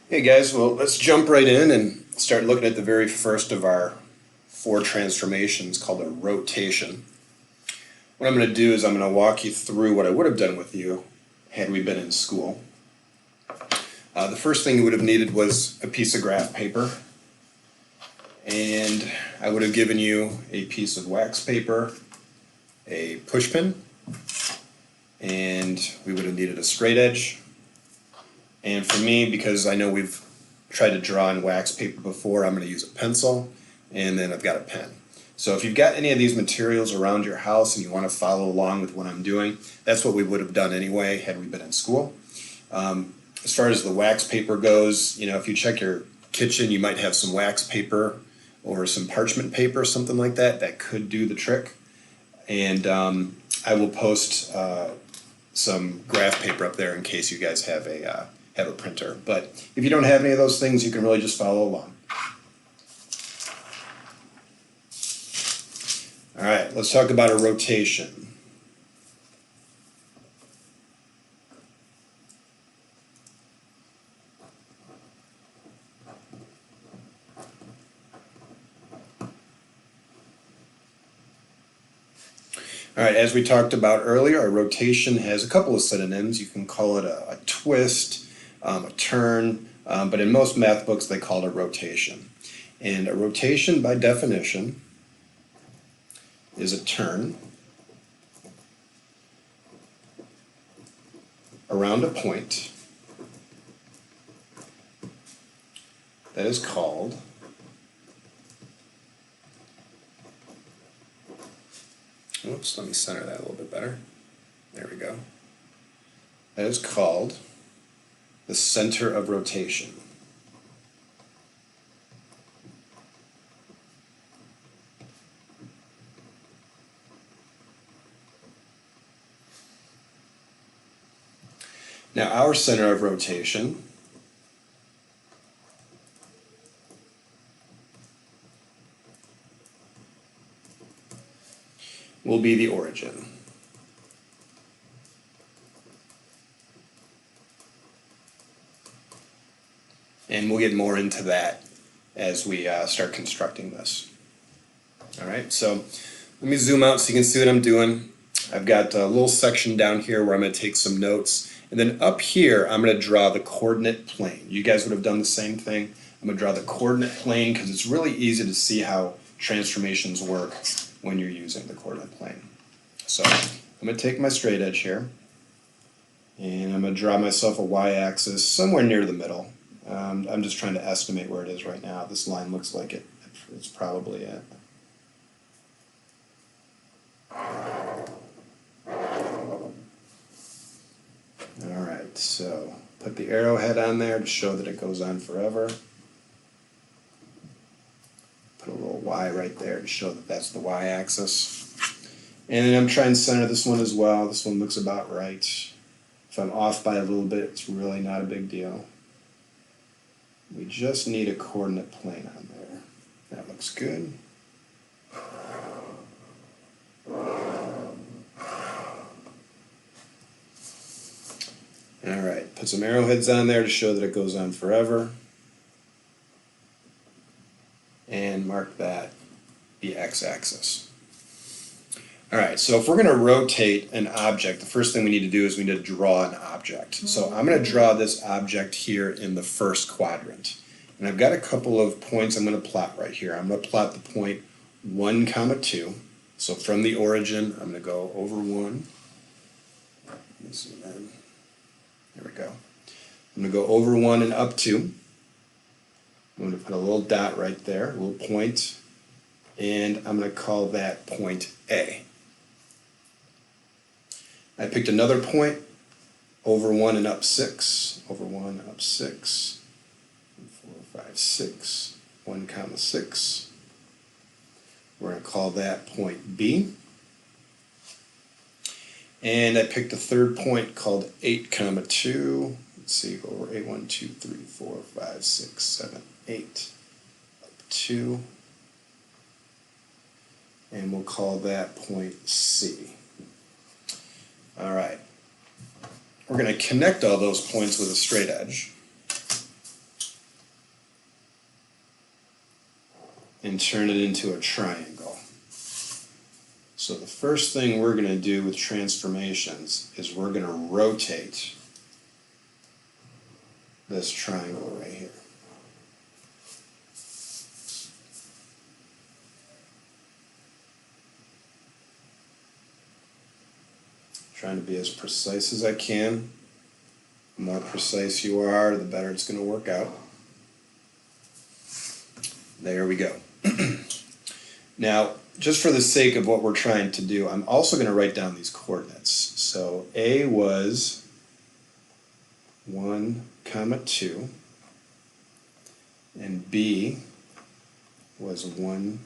Hey guys, well, let's jump right in and start looking at the very first of our four transformations called a rotation. What I'm going to do is I'm going to walk you through what I would have done with you had we been in school. The first thing you would have needed was a piece of graph paper, and I would have given you a piece of wax paper, a push pin, and we would have needed a straight edge. And for me, because I know we've tried to draw on wax paper before, I'm going to use a pencil, and then I've got a pen. So if you've got any of these materials around your house and you want to follow along with what I'm doing, that's what we would have done anyway had we been in school. As far as the wax paper goes, if you check your kitchen, you might have some wax paper or some parchment paper, something like that, that could do the trick. And I will post some graph paper up there in case you guys have a printer. But if you don't have any of those things, you can really just follow along. All right, let's talk about a rotation. All right, as we talked about earlier, a rotation has a couple of synonyms. You can call it a twist, a turn, but in most math books they call it a rotation. And a rotation, by definition, is a turn around a point that is called oops, let me center that a little bit better. There we go. That is called the center of rotation. Now, our center of rotation will be the origin. And we'll get more into that as we start constructing this. All right, so let me zoom out so you can see what I'm doing. I've got a little section down here where I'm going to take some notes. And then up here, I'm going to draw the coordinate plane. You guys would have done the same thing. I'm going to draw the coordinate plane because it's really easy to see how transformations work when you're using the coordinate plane. So I'm going to take my straight edge here, and I'm going to draw myself a y-axis somewhere near the middle. I'm just trying to estimate where it is right now. This line looks like it's probably it. Alright, so put the arrowhead on there to show that it goes on forever. Put a little Y right there to show that that's the y-axis. And then I'm trying to center this one as well. This one looks about right. If I'm off by a little bit, it's really not a big deal. We just need a coordinate plane on there. That looks good. Alright, put some arrowheads on there to show that it goes on forever. And mark that the x-axis. Alright, so if we're going to rotate an object, the first thing we need to do is we need to draw an object. So I'm going to draw this object here in the first quadrant. And I've got a couple of points I'm going to plot right here. I'm going to plot the point 1, 2. So from the origin, I'm going to go over 1. Let me zoom in. There we go. I'm going to go over 1 and up 2. I'm going to put a little dot right there, a little point, and I'm going to call that point A. I picked another point, over 1 and up 6, over 1, up 6, 4, 5, 6, 1, 6. We're going to call that point B. And I picked a third point called 8, 2. Let's see, go over 8, 1, 2, 3, 4, 5, 6, 7, 8, up 2. And we'll call that point C. All right. We're going to connect all those points with a straight edge. and turn it into a triangle. So the first thing we're going to do with transformations is we're going to rotate this triangle right here. Trying to be as precise as I can. The more precise you are, the better it's going to work out. There we go. Now, just for the sake of what we're trying to do, I'm also going to write down these coordinates. So A was 1, 2, and B was 1,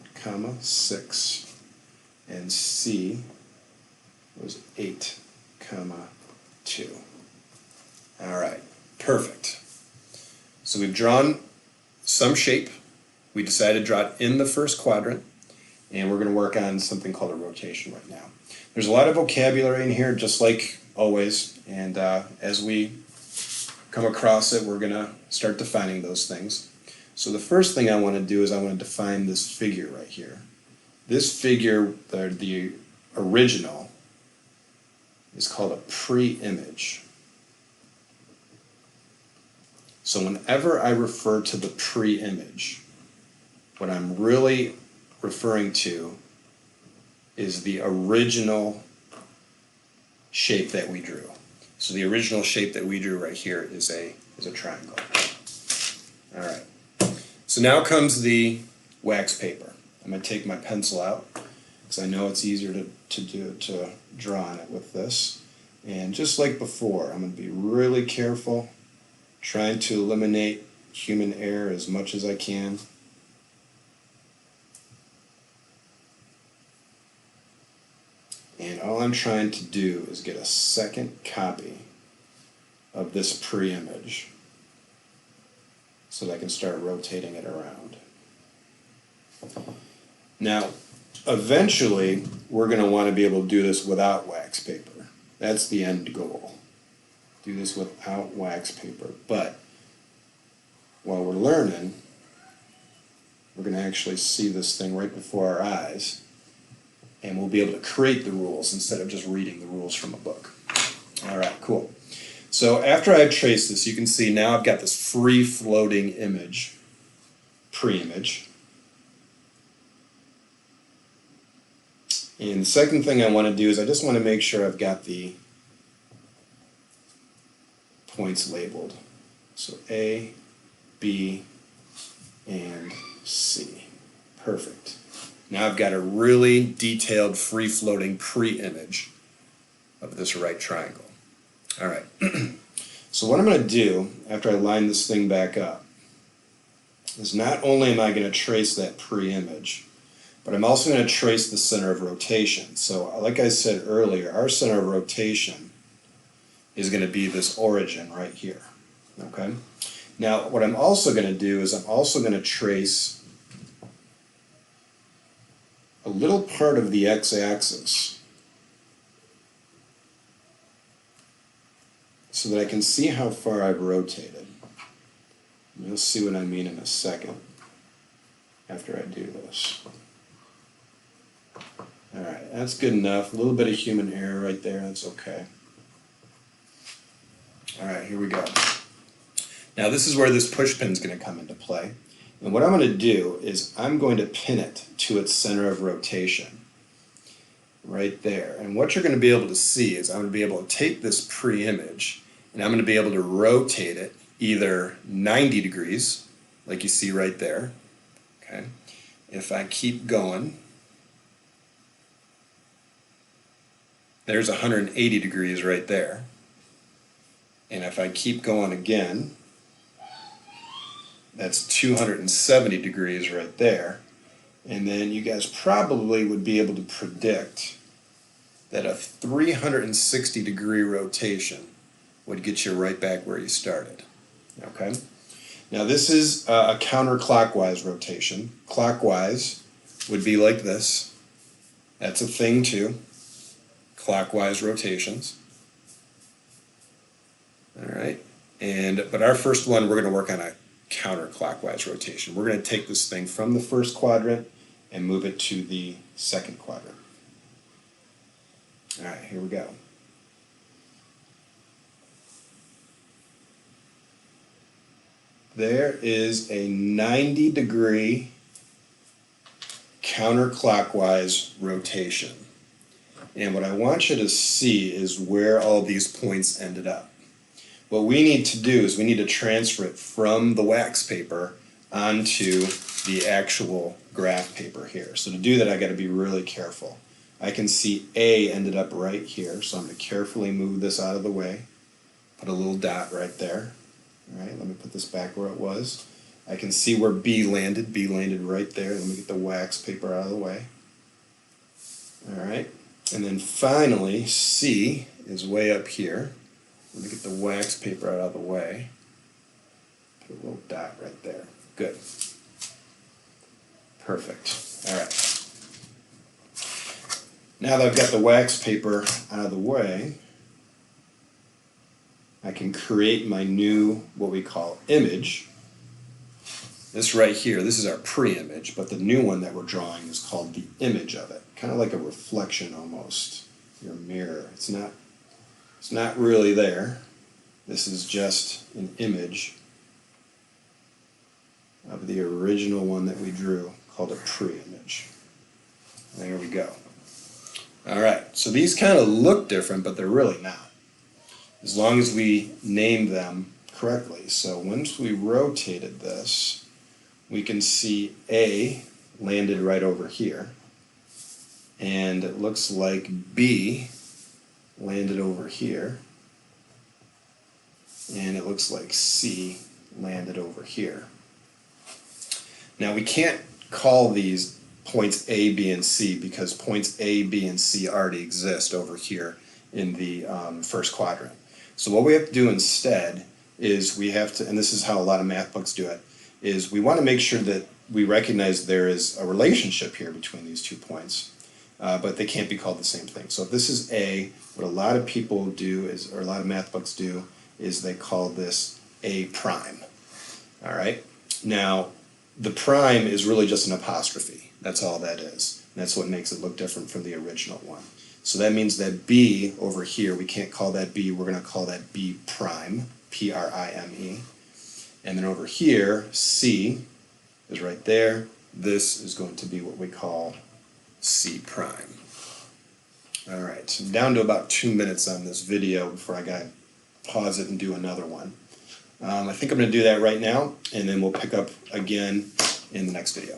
6, and C was 8, 2. All right, perfect. So we've drawn some shape. We decided to draw it in the first quadrant, and we're going to work on something called a rotation right now. There's a lot of vocabulary in here, just like always, and as we come across it, we're going to start defining those things. So the first thing I want to do is I want to define this figure right here. This figure, the original, is called a pre-image. So whenever I refer to the pre-image, what I'm really referring to is the original shape that we drew. So the original shape that we drew right here is a triangle. All right. So now comes the wax paper. I'm going to take my pencil out because I know it's easier to draw on it with this. And just like before, I'm going to be really careful, trying to eliminate human error as much as I can. And all I'm trying to do is get a second copy of this pre-image so that I can start rotating it around. Now, eventually, we're going to want to be able to do this without wax paper. That's the end goal. Do this without wax paper. But while we're learning, we're going to actually see this thing right before our eyes, and we'll be able to create the rules instead of just reading the rules from a book. All right, cool. So after I've traced this, you can see now I've got this free-floating image, pre-image. And the second thing I want to do is I just want to make sure I've got the points labeled. So A, B, and C. Perfect. Now I've got a really detailed, free-floating pre-image of this right triangle. All right. So what I'm going to do after I line this thing back up is not only am I going to trace that pre-image, but I'm also going to trace the center of rotation. So like I said earlier, our center of rotation is going to be this origin right here. Okay? Now what I'm also going to do is I'm also going to trace a little part of the x-axis so that I can see how far I've rotated. You'll see what I mean in a second after I do this. Alright, that's good enough. A little bit of human error right there, that's okay. Alright, here we go. Now this is where this push pin is going to come into play. And what I'm going to do is I'm going to pin it to its center of rotation. Right there. And what you're going to be able to see is I'm going to be able to take this pre-image and I'm going to be able to rotate it either 90 degrees, like you see right there. Okay. If I keep going, there's 180 degrees right there. And if I keep going again, that's 270 degrees right there. And then you guys probably would be able to predict that a 360 degree rotation would get you right back where you started. Okay? Now this is a counterclockwise rotation. Clockwise would be like this. That's a thing too. Clockwise rotations. Alright. But our first one, we're going to work on a counterclockwise rotation. We're going to take this thing from the first quadrant and move it to the second quadrant. All right, here we go. There is a 90-degree counterclockwise rotation. And what I want you to see is where all these points ended up. What we need to do is we need to transfer it from the wax paper onto the actual graph paper here. So to do that, I got to be really careful. I can see A ended up right here, so I'm going to carefully move this out of the way. Put a little dot right there. All right, let me put this back where it was. I can see where B landed. B landed right there. Let me get the wax paper out of the way. All right, and then finally C is way up here. Let me get the wax paper out of the way. Put a little dot right there. Good. Perfect. All right. Now that I've got the wax paper out of the way, I can create my new, what we call, image. This right here, this is our pre-image, but the new one that we're drawing is called the image of it. Kind of like a reflection almost, your mirror. It's not really there. This is just an image of the original one that we drew, called a pre-image. There we go. Alright, so these kind of look different, but they're really not, as long as we name them correctly. So once we rotated this, we can see A landed right over here, and it looks like B landed over here, and it looks like C landed over here. Now we can't call these points A, B, and C because points A, B, and C already exist over here in the first quadrant. So what we have to do instead is we have to, and this is how a lot of math books do it, is we want to make sure that we recognize there is a relationship here between these 2 points, but they can't be called the same thing. So if this is A, what a lot of people do is, or a lot of math books do, is they call this A prime. All right? Now, the prime is really just an apostrophe. That's all that is. And that's what makes it look different from the original one. So that means that B over here, we can't call that B, we're going to call that B prime, P-R-I-M-E. And then over here, C is right there. This is going to be what we call C prime. Alright, so I'm down to about 2 minutes on this video before I gotta pause it and do another one. I think I'm going to do that right now, and then we'll pick up again in the next video.